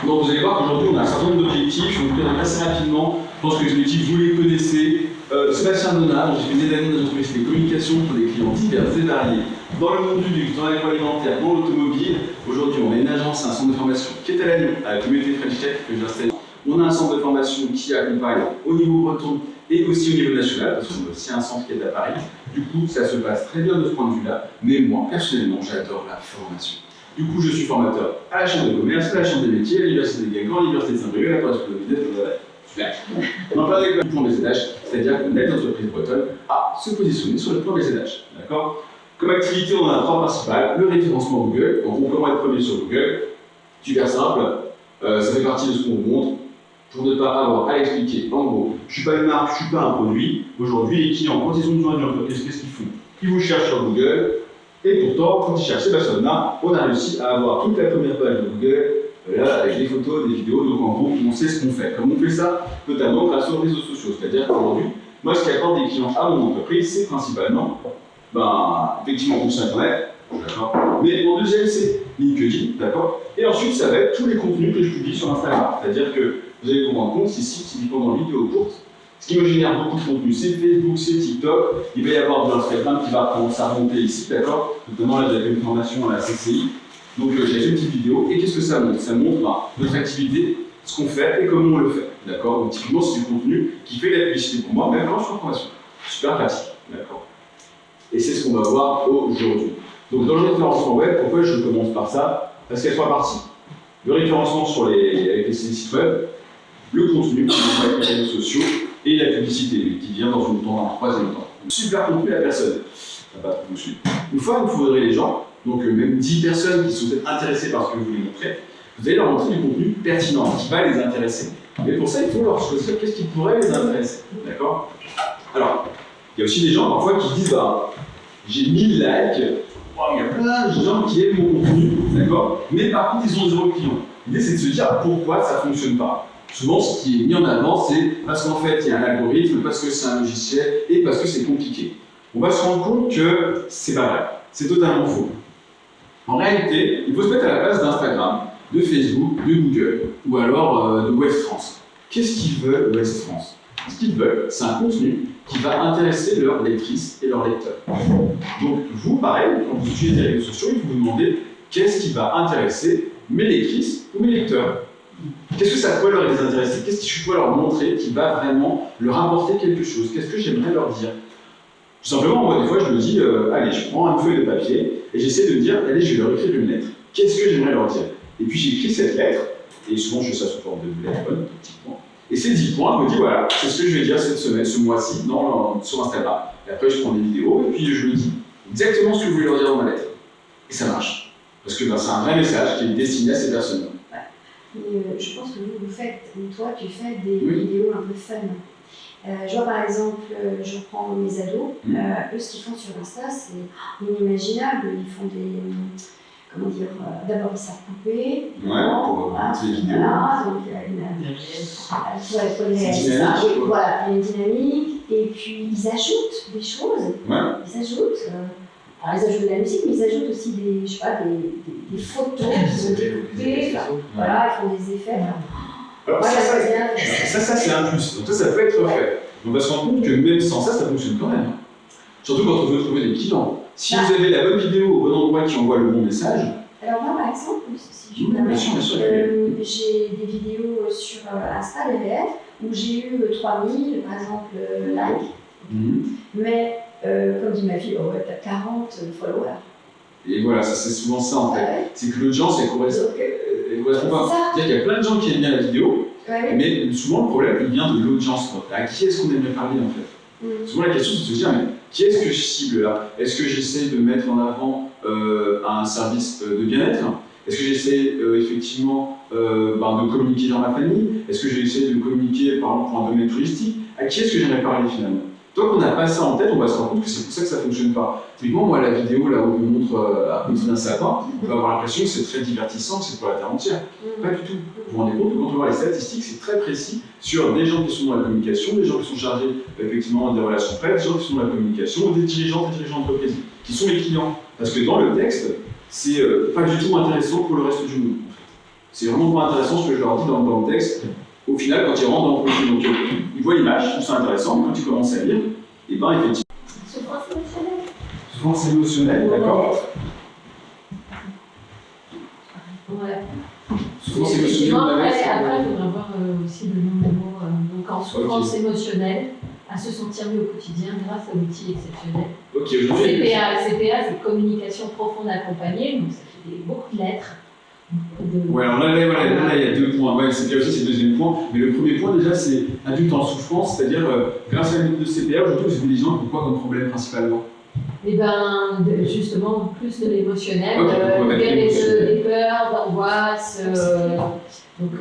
Donc vous allez voir qu'aujourd'hui on a un certain nombre d'objectifs, je vais vous présenter assez rapidement. Je pense que les objectifs vous les connaissez. Sébastien Donat, j'ai fait des années dans une entreprise de communication pour des clients divers et variés, dans le monde du luxe, dans l'agroalimentaire, dans l'automobile. Aujourd'hui on a une agence, un centre de formation qui est à la Lyon, à la communauté French Tech que j'installe. On a un centre de formation qui accompagne au niveau breton et aussi au niveau national, parce qu'on a aussi un centre qui est à Paris. Du coup, ça se passe très bien de ce point de vue-là, mais moi, personnellement, j'adore la formation. Du coup, je suis formateur à la Chambre de commerce, à la Chambre des métiers, à l'Université de Guingamp, à l'Université de Saint-Brieuc, à la Corrèze de Business, super. On en parle avec le plan BZH, c'est-à-dire qu'on aide l'entreprise bretonne à se positionner sur le plan BZH. D'accord ? Comme activité, on a trois principales. Le référencement Google, donc on comment être premier sur Google. Super simple, ça fait partie de ce qu'on vous montre. Pour ne pas avoir à expliquer, en gros, je ne suis pas une marque, je ne suis pas un produit. Aujourd'hui, les clients, quand ils ont besoin d'une entreprise, qu'est-ce qu'ils font? Ils vous cherchent sur Google, et pourtant, quand ils cherchent ces personnes-là, on a réussi à avoir toute la première page de Google, là, avec des photos, des vidéos, donc en gros, on sait ce qu'on fait. Comme on fait ça, notamment grâce aux réseaux sociaux. C'est-à-dire qu'aujourd'hui, moi, ce qui apporte des clients à mon entreprise, c'est principalement, effectivement, mon site internet, d'accord, mais en deuxième, c'est LinkedIn, d'accord, et ensuite, ça va être tous les contenus que je publie sur Instagram. C'est-à-dire que vous allez vous rendre compte ici, typiquement dans vidéo courte, ce qui me génère beaucoup de contenu, c'est Facebook, c'est TikTok, il va y avoir de l'Instagram qui va commencer à remonter ici, d'accord. Notamment là, j'avais une formation à la CCI, donc j'ai fait une petite vidéo, et qu'est-ce que ça montre? Ça montre notre activité, ce qu'on fait et comment on le fait, d'accord. Donc typiquement, c'est du contenu qui fait de la publicité pour moi, même quand je suis en formation. Super pratique, d'accord. Et c'est ce qu'on va voir aujourd'hui. Donc dans le référencement web, pourquoi je commence par ça? Parce qu'il y a trois parties. Le référencement avec les sites web, le contenu, avec les réseaux sociaux, et la publicité, qui vient dans un troisième temps. Super contenu à la personne. Ça va pas trop suivre. Une fois que vous faudrez les gens, donc même 10 personnes qui sont peut-être intéressées par ce que vous voulez montrer, vous allez leur montrer du contenu pertinent, qui va les intéresser. Mais pour ça, il faut leur choisir qu'est-ce qui pourrait les intéresser. D'accord? Alors, il y a aussi des gens parfois qui disent j'ai 1000 likes, il y a plein de gens qui aiment mon contenu, d'accord? Mais par contre, ils ont 0 clients. L'idée, c'est de se dire pourquoi ça ne fonctionne pas. Souvent, ce qui est mis en avant, c'est parce qu'en fait, il y a un algorithme, parce que c'est un logiciel et parce que c'est compliqué. On va se rendre compte que c'est pas vrai. C'est totalement faux. En réalité, il faut se mettre à la place d'Instagram, de Facebook, de Google ou alors de West France. Qu'est-ce qu'ils veulent, West France? Ce qu'ils veulent, c'est un contenu qui va intéresser leurs lectrices et leurs lecteurs. Donc, vous, pareil, quand vous utilisez les réseaux sociaux, il faut vous demander qu'est-ce qui va intéresser mes lectrices ou mes lecteurs. Qu'est-ce que ça peut leur les intéresser? Qu'est-ce que je peux leur montrer qui va vraiment leur apporter quelque chose? Qu'est-ce que j'aimerais leur dire? Tout simplement, moi, des fois, je me dis, allez, je prends une feuille de papier et j'essaie de me dire, allez, je vais leur écrire une lettre. Qu'est-ce que j'aimerais leur dire? Et puis, j'écris cette lettre, et souvent, je fais ça sous forme de bullet point, de petits points. Et ces 10 points, je me dis, voilà, c'est ce que je vais dire cette semaine, ce mois-ci, sur Instagram. Et après, je prends des vidéos, et puis je me dis exactement ce que je voulais leur dire dans ma lettre. Et ça marche. Parce que c'est un vrai message qui est destiné à ces personnes-là. Et je pense que toi, tu fais des vidéos un peu fun. Je vois par exemple, je prends mes ados, eux ce qu'ils font sur Insta, c'est inimaginable. Ils font d'abord ils savent couper. Pour montrer les vidéos. Voilà, donc il y a une dynamique, et puis ils ajoutent des choses. Ils ajoutent de la musique, mais ils ajoutent aussi des photos qui sont découpées. Voilà, ils font des effets. Alors ça c'est un plus, donc ça peut être fait. On va se rendre compte que même sans ça fonctionne quand même. Surtout quand on veut trouver des clients. Si vous avez la bonne vidéo au bon endroit qui envoie le bon message. Alors moi par exemple, si je bien sûr, j'ai des vidéos sur Insta, où j'ai eu 3000 par exemple likes, mais comme dit ma fille, t'as 40 followers. Et voilà, c'est souvent ça en fait. C'est que l'audience, elle correspond pas. C'est-à-dire qu'il y a plein de gens qui aiment bien la vidéo, mais souvent le problème, il vient de l'audience. À qui est-ce qu'on aimerait parler en fait? Souvent la question, c'est de se dire, mais qui est-ce que je cible là? Est-ce que j'essaie de mettre en avant un service de bien-être? Est-ce que j'essaie effectivement de communiquer dans ma famille? Est-ce que j'essaie de communiquer par exemple pour un domaine touristique? À qui est-ce que j'aimerais parler finalement? Tant qu'on n'a pas ça en tête, on va se rendre compte que c'est pour ça que ça ne fonctionne pas. Typiquement, moi, la vidéo là où on me montre à côté d'un sapin, on va avoir l'impression que c'est très divertissant, que c'est pour la terre entière. Pas du tout. Vous vous rendez compte que quand on voit les statistiques, c'est très précis sur des gens qui sont dans la communication, des gens qui sont chargés effectivement des relations presse, des gens qui sont dans la communication, des dirigeants d'entreprise, qui sont les clients. Parce que dans le texte, c'est pas du tout intéressant pour le reste du monde. C'est vraiment pas intéressant ce que je leur dis dans le texte. Au final, quand ils rentrent dans le projet, donc ils voient l'image, ils trouvent ça intéressant, quand ils commencent à lire, et ben effectivement. Souffrance émotionnelle. Souffrance émotionnelle, d'accord. Ouais. Souffrance émotionnelle. Après, il faudra voir aussi le nom des mots. Donc en souffrance émotionnelle, à se sentir mieux au quotidien grâce à l'outil exceptionnel. Ok, aujourd'hui. CPA, c'est communication profonde accompagnée, donc ça fait beaucoup de lettres. Ouais, alors là, il y a 2 points. Ouais, CPA aussi, c'est le deuxième point. Mais le premier point, déjà, c'est adulte en souffrance, c'est-à-dire, grâce à la méthode de CPA, aujourd'hui, vous avez des gens qui ont quoi comme problème principalement? Et ben, justement, plus de l'émotionnel, libérer des peurs, d'angoisse. Donc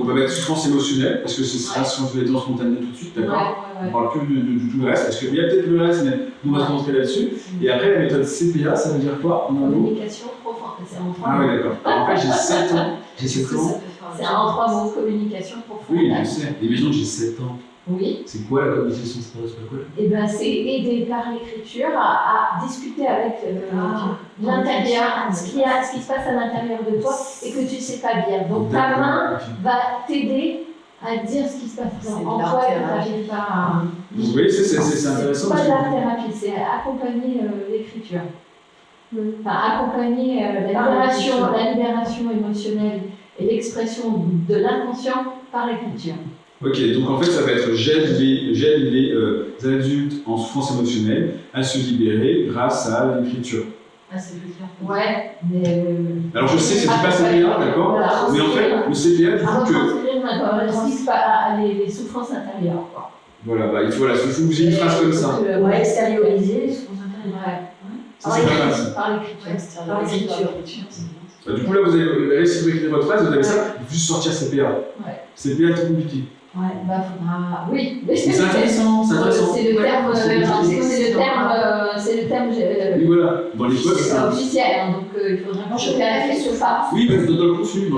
on va mettre souffrance émotionnelle, parce que ce sera si on fait les temps spontanés tout de suite, d'accord? On parle plus de tout le reste, parce qu'il y a peut-être le reste, mais on va se concentrer là-dessus. Et après, la méthode CPA, ça veut dire quoi? Communication profonde, c'est en 3 mots. Ah ouais, d'accord. En fait, j'ai 7 ans. J'ai 7 ans. C'est en 3 mots, communication profonde. Oui, je sais. Imaginons que j'ai 7 ans. Oui. C'est quoi la communication? C'est quoi? Eh ben, c'est aider par l'écriture à discuter avec l'intérieur, ce qui se passe à l'intérieur de toi et que tu ne sais pas dire. Donc ta main va t'aider à dire ce qui se passe en toi et que tu n'arrives pas à... Vous voyez, c'est intéressant. C'est pas de l'art thérapie, c'est accompagner l'écriture. Enfin, accompagner la libération émotionnelle et l'expression de l'inconscient par l'écriture. Ok, donc en fait ça va être j'aide les adultes en souffrance émotionnelle à se libérer grâce à l'écriture. Ah, c'est plus clair. Ouais, mais... Alors je sais que c'est pas CPA, d'accord, voilà, mais en fait le CPA du coup les souffrances intérieures, quoi. Voilà, bah il faut vous une phrase comme ça. Ouais, extérioriser les souffrances intérieures. Ça c'est pas mal ça. Par l'écriture. Bah, du coup là vous allez si vous écrivez votre phrase, vous avez ça, il faut juste sortir CPA. Ouais. CPA c'est compliqué. Ouais, bah faudra. Oui, c'est intéressant, c'est intéressant. C'est le terme. C'est le terme. Oui, voilà. Dans les postes, c'est officiel, hein, donc il faudra que je vérifie sur ça. Oui, mais dans le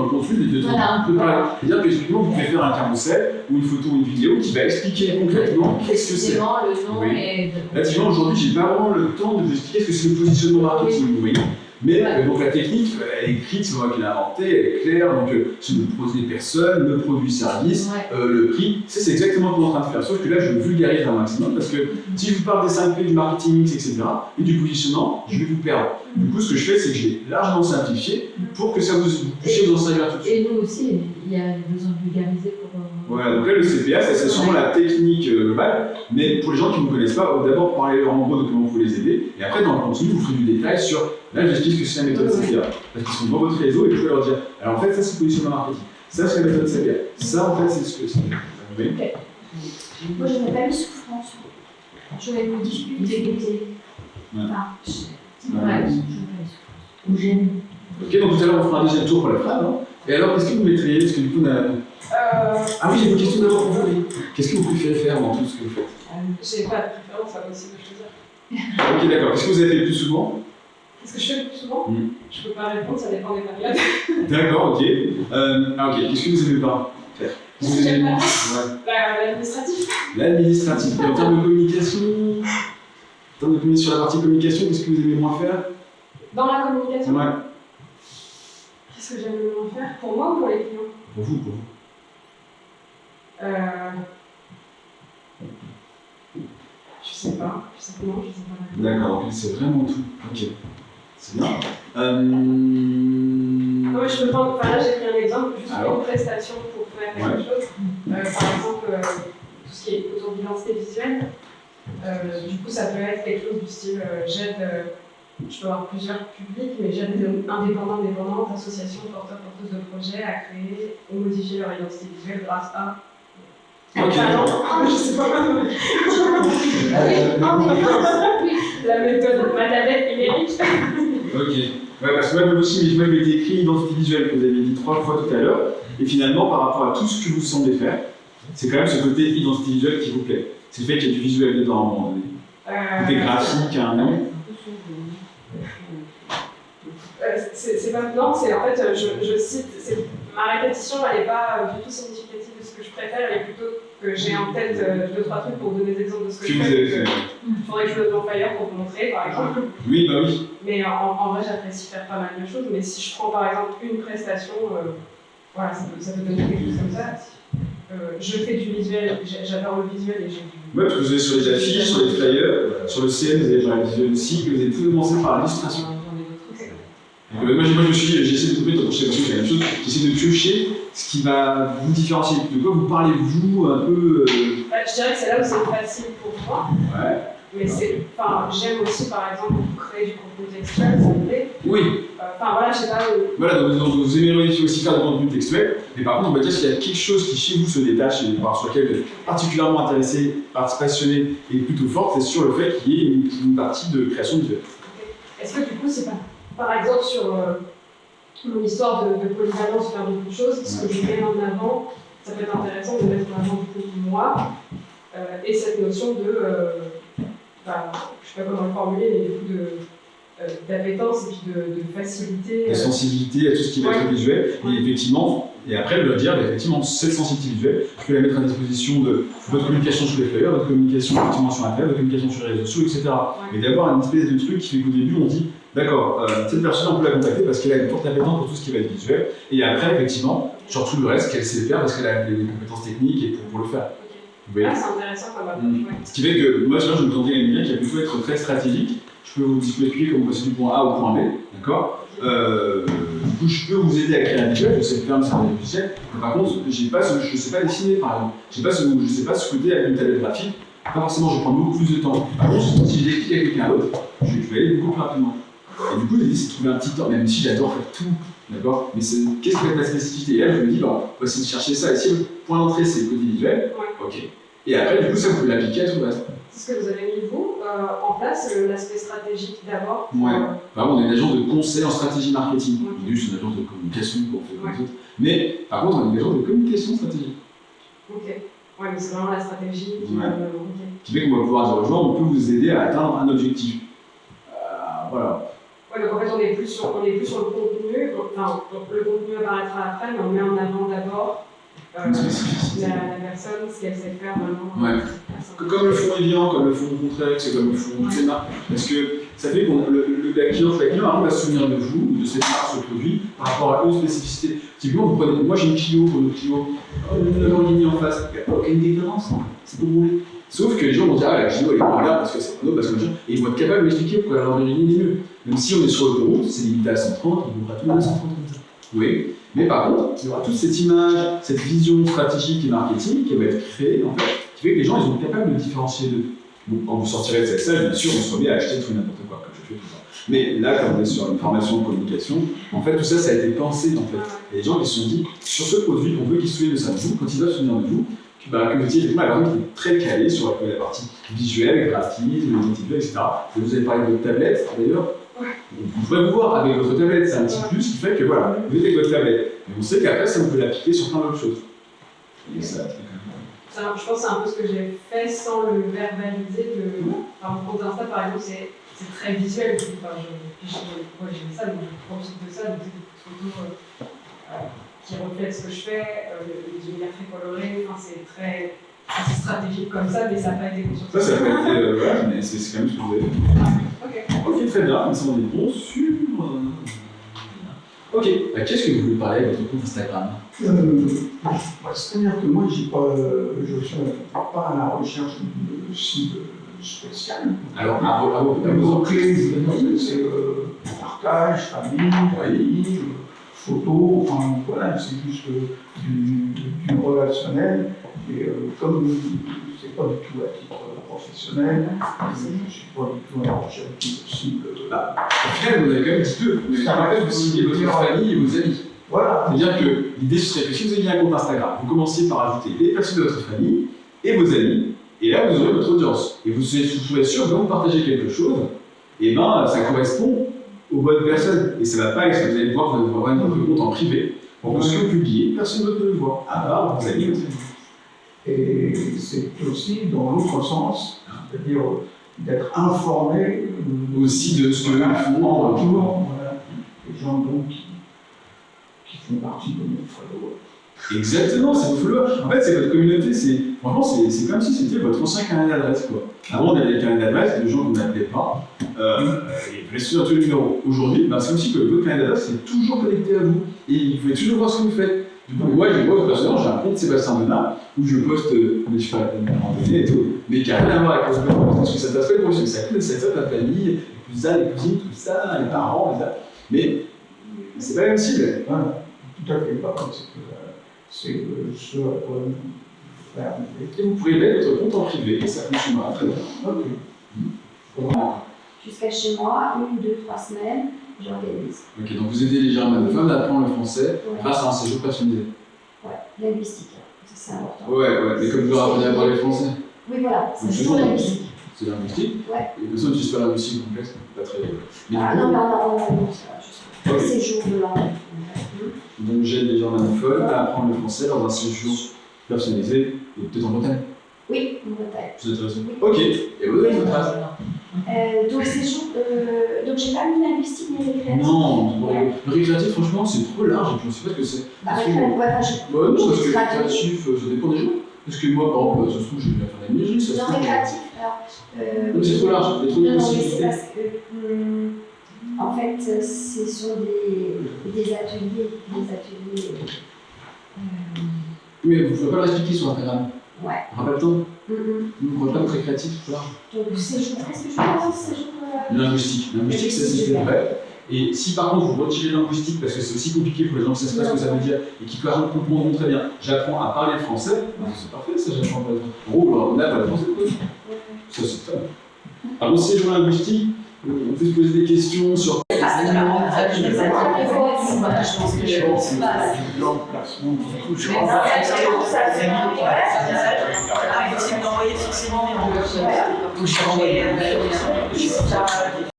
contenu, les deux trucs, on peut parler. C'est-à-dire que justement, vous pouvez faire un carrousel ou une photo ou une vidéo qui va expliquer concrètement qu'est-ce que c'est. Le nom oui. et. Là, typiquement, aujourd'hui, j'ai pas vraiment le temps de vous expliquer ce que c'est le positionnement marketing, vous voyez. Mais donc la technique, elle est écrite, c'est moi qui l'ai inventée, elle est claire, donc c'est le produit des personnes, le produit-service, le prix, c'est exactement ce qu'on est en train de faire. Sauf que là, je vulgarise un maximum parce que si je vous parle des 5 P du marketing mix, etc., et du positionnement, je vais vous perdre. Du coup, ce que je fais, c'est que je l'ai largement simplifié pour que ça vous puissiez vous en servir tout de suite. Et nous aussi, il y a besoin de vulgariser pour. Voilà, donc là, le CPA, c'est sûrement la technique globale, mais pour les gens qui ne me connaissent pas, d'abord parler en gros de comment vous les aider, et après, dans le contenu, vous ferez du détail sur. Là, j'explique ce que c'est la méthode CPA. Parce qu'ils sont dans votre réseau et vous pouvez leur dire alors en fait, ça c'est le positionnement marketing, ça c'est la méthode CPA, ça en fait c'est ce que c'est. Ok. Moi je n'ai pas mis souffrance. Je vais me discuter. Ou j'aime. Ok, donc tout à l'heure on fera un deuxième tour pour la phrase. Hein. Et alors, qu'est-ce que vous mettriez? Parce que du coup, on a. Ah oui, j'ai une question d'abord pour vous. Qu'est-ce que vous préférez faire dans tout ce que vous faites? J'ai pas de préférence, c'est impossible de choisir. Ok, d'accord. Qu'est-ce que vous avez fait le plus souvent? Qu'est-ce que je fais le plus souvent? Je peux pas répondre, ça dépend des périodes. D'accord, ok. Qu'est-ce que vous aimez pas faire? Qu'est-ce que j'aime pas faire? L'administratif. L'administratif. Et en termes de communication, sur la partie communication, qu'est-ce que vous aimez moins faire? Dans la communication? Ouais. Qu'est-ce que j'aime moins faire? Pour moi ou pour les clients? Pour vous. Je sais pas. D'accord, donc c'est vraiment tout. Ok. C'est bien. Ouais, je peux prendre. Enfin, là, j'ai pris un exemple, juste une prestation pour faire quelque chose. Par exemple, tout ce qui est autour d'identité visuelle. Du coup, ça peut être quelque chose du style j'aide. Je peux avoir plusieurs publics, mais j'aide indépendantes, associations, porteuses de projets à créer ou modifier leur identité visuelle grâce à. Ok. Je sais pas. La méthode Madavette numérique. Ok. Ouais, parce que moi aussi, je m'étais écrit identité visuelle que vous avez dit 3 fois tout à l'heure, et finalement, par rapport à tout ce que vous semblez faire, c'est quand même ce côté identité visuelle qui vous plaît. C'est le fait qu'il y a du visuel dedans à un moment donné. Côté graphique, un nom. C'est pas non, c'est en fait, je cite, ma répétition, elle n'est pas du tout significative de ce que je préfère, elle est plutôt que j'ai en tête 2-3 trucs pour donner des exemples de ce que je fais. Il faudrait que je le donne en fire pour vous montrer, par exemple. Oui, bah oui. Mais en vrai, j'apprécie faire pas mal de choses. Mais si je prends par exemple une prestation, voilà, ça peut donner quelque chose comme ça. Je fais du visuel, j'adore le visuel et j'ai du. Ouais, parce que vous êtes sur les affiches, sur les flyers, sur le CN, vous avez genre le visuel aussi, que vous avez tout commencé par l'illustration. Moi, je me suis dit, j'essaie de trouver, je sais pas si c'est la même chose, j'essaie de piocher ce qui va vous différencier. De quoi vous parlez, vous, un peu. Je dirais que c'est là où c'est facile pour moi. Ouais. Mais j'aime aussi, par exemple, créer du contenu textuel, ça me plaît. Oui. Voilà, je sais pas. Voilà, donc vous aimeriez aussi faire du contenu textuel, mais par contre, on va dire qu'il y a quelque chose qui chez vous se détache et sur lequel vous êtes particulièrement intéressé, passionné et plutôt forte, c'est sur le fait qu'il y ait une partie de création visuelle. Okay. Est-ce que du coup, c'est pas. Par exemple, sur mon histoire de polyvalence, faire beaucoup de choses, ce que je mets en avant, ça peut être intéressant de mettre en avant du coup moi, et cette notion de. Je ne sais pas comment le formuler, mais du coup d'appétence et puis de facilité. De sensibilité à tout ce qui va être visuel. Et effectivement, et après, je dois dire, effectivement, cette sensibilité visuelle, je peux la mettre à disposition de votre communication sur les flyers, votre communication effectivement sur Internet, votre communication sur les réseaux sociaux, etc. Mais d'avoir une espèce de truc qui fait qu'au début, on dit, d'accord, cette personne, on peut la contacter parce qu'elle a une forte appétence pour tout ce qui va être visuel. Et après, effectivement, sur tout le reste, qu'elle sait faire parce qu'elle a les compétences techniques et pour le faire. C'est intéressant comme approche. Ce qui fait que moi, je me demandais à une qui va plutôt être très stratégique. Je peux vous expliquer comment passer du point A au point B, d'accord. Du coup, je peux vous aider à créer un visuel, je sais faire un certain logiciel. Par contre, je ne sais pas dessiner, par exemple. Je ne sais pas ce côté avec une tablette graphique. Pas forcément, je vais prendre beaucoup plus de temps. Par contre, si je l'explique à quelqu'un d'autre, je vais aller beaucoup plus rapidement. Et du coup, l'idée, c'est de trouver un petit temps, même si j'adore faire tout, d'accord. Mais qu'est-ce que va être la spécificité? Et là, je me dis, on va essayer de chercher ça. Et si le point d'entrée, c'est le côté visuel, ok. Et après, du coup, ça, vous pouvez l'appliquer à tout le reste. C'est ce que vous avez mis, vous, en place, l'aspect stratégique d'abord. Ouais. On est une agence de conseil en stratégie marketing. Nous, c'est une agence de communication pour faire comme les autres. Mais par contre, on est une agence de communication stratégique. Ok. Ouais, mais c'est vraiment la stratégie. Qui fait qu'on va pouvoir dire aux gens, on peut vous aider à atteindre un objectif. Voilà. Ouais, donc en fait, on est plus sur le contenu. Enfin, le contenu apparaîtra après, mais on met en avant d'abord. La personne, ce qu'elle sait faire vraiment. Ouais. Comme le font Evian, comme le font Contrex, comme le font Théma. Parce que ça fait que la client va se souvenir de vous, de cette marque, ce produit, par rapport à une spécificité. Typiquement, vous prenez, moi j'ai une Clio pour notre Clio, une Lamborghini en face, il n'y a aucune différence, c'est pour rouler. Sauf que les gens vont dire, la Clio elle est moins bien parce que c'est Renault, parce que machin, et ils vont être capables de m'expliquer pourquoi la Lamborghini est mieux. Même si on est sur l'autoroute, c'est limité à 130, ils vont pas tout le monde à 130 comme ça. Oui. Mais par contre, il y aura toute cette image, cette vision stratégique et marketing qui va être créée, en fait, qui fait que les gens ils sont capables de différencier d'eux. Bon, quand vous sortirez de cette salle, bien sûr, on se remet à acheter tout et n'importe quoi, comme je fais tout ça. Mais là, quand on est sur une formation de communication, en fait, tout ça, ça a été pensé, en fait. Et les gens qui se sont dit, sur ce produit, on veut qu'ils se souviennent de ça de vous, quand ils doivent se souvenir de vous, que vous étiez effectivement la personne qui est très calée sur la partie visuelle, graphisme, identité, etc. Et vous avez parlé de votre tablette, d'ailleurs. Vous pourrez vous voir avec votre tablette, c'est un petit plus qui fait que voilà, vous êtes avec votre tablette. Mais on sait qu'après, ça, on peut l'appliquer sur plein d'autres choses. Et ça, je pense que c'est un peu ce que j'ai fait sans le verbaliser. Mon compte Insta, par exemple, c'est très visuel. Enfin, j'aime ça, donc je profite de ça. Donc, c'est des photos qui reflètent ce que je fais, les univers très colorés. Enfin, c'est très stratégique comme ça, mais ça n'a pas été construit. Ça n'a pas été. Voilà, mais c'est quand même ce que vous avez fait. Ok, très bien. Mais ça, on est bon sur. Ok, qu'est-ce que vous voulez parler avec votre compte Instagram? C'est-à-dire que moi, je ne suis pas à la recherche de cibles spéciales. Alors, à vos clés, c'est partage, famille, photos, enfin voilà, c'est juste du relationnel. Et comme c'est pas du tout à titre professionnel, je ne suis pas du tout à la recherche de cibles. Au final, vous avez quand même dit deux. Vous avez vous ciblez votre famille et vos amis. Voilà. C'est-à-dire que l'idée serait que si vous avez un compte Instagram, vous commenciez par ajouter les personnes de votre famille et vos amis, et là vous aurez votre audience. Et vous serez sûr que quand vous partagez quelque chose, et ben ça correspond aux bonnes personnes. Et ça ne va pas être, vous allez voir, vous allez avoir votre compte en privé. Donc ce que vous publiez, personne d'autre ne le voit. À part vos amis. Et c'est aussi dans l'autre sens, c'est-à-dire d'être informé aussi de ce que font autour, voilà, les gens donc qui qui font partie de notre followers. Exactement, c'est vos followers. En fait, c'est votre communauté. Franchement, c'est comme si c'était votre ancien carnet d'adresse, quoi. Avant, on avait des carnets d'adresse de gens qu'on n'appelait pas. Et vous laissez sur tous les numéros. Aujourd'hui, c'est comme si que votre carnet d'adresse est toujours connecté à vous. Et vous pouvez toujours voir ce que vous faites. Du coup, moi, personnellement, j'ai un compte Sébastien Donat où je poste, mais je fais la randonnée et tout, mais qui n'a rien à voir avec le sport, parce que ça t'appelle, parce que ça fait ta famille, les cousins, les cousines, tout ça, les parents, tout ça. Mais c'est pas la même cible. Voilà, tout à fait pas. C'est ce à quoi nous faire. Et vous pouvez mettre votre compte en privé et ça fonctionnera très bien. Ok. Jusqu'à chez moi, 1, 2, 3 semaines, j'organise. Ok, donc vous aidez les germanophones à apprendre le français Ouais. grâce à un séjour personnalisé. Ouais, linguistique, ça c'est important. Ouais, mais comme vous leur apprenez à parler français. Oui, voilà, c'est Donc, toujours c'est linguistique. C'est linguistique. Ouais. Et personne n'utilise pas la linguistique complexe, pas très. Mais Ah du coup, non, ça, juste un séjour de langue. donc j'aide les germanophones à apprendre le français dans un séjour personnalisé et peut-être en Bretagne. Oui, en Bretagne. Vous êtes intéressé. Oui. Ok, et vous avez votre trace. Donc séjour, donc j'ai pas mis linguistique ni récréatif. Non, le récréatif, franchement, c'est trop large et puis on sait pas ce que c'est. Bah, récréatif, ouais, Ouais, non, parce que le récréatif, ça dépend des jours. Parce que moi, par exemple, ça se trouve, j'ai bien faire la menuiserie, ça se Non, trouve. récréatif, alors. Mais c'est trop large, il y a trop de Non, mais c'est possibilités. parce que, en fait, ce sont des ateliers. Mais vous ne pouvez pas l'expliquer sur Instagram. Ouais. Rappelle-toi, vous ne croyez pas très créatif, trop large. Donc, séjour, est-ce que je pense séjour Linguistique. Linguistique, c'est vrai. Et si par contre vous retirez linguistique parce que c'est aussi compliqué pour les gens que ça se passe ce que ça veut dire et qui comprendront très bien, j'apprends à parler le français, c'est parfait ça, j'apprends à parler le français. En gros, on a pas le français, quoi. Ça c'est très bien. Alors, séjour linguistique, on peut se poser des questions sur. Je pense que je pense pas. L'emplacement qui touche. Impossible d'envoyer forcément, mais on peut.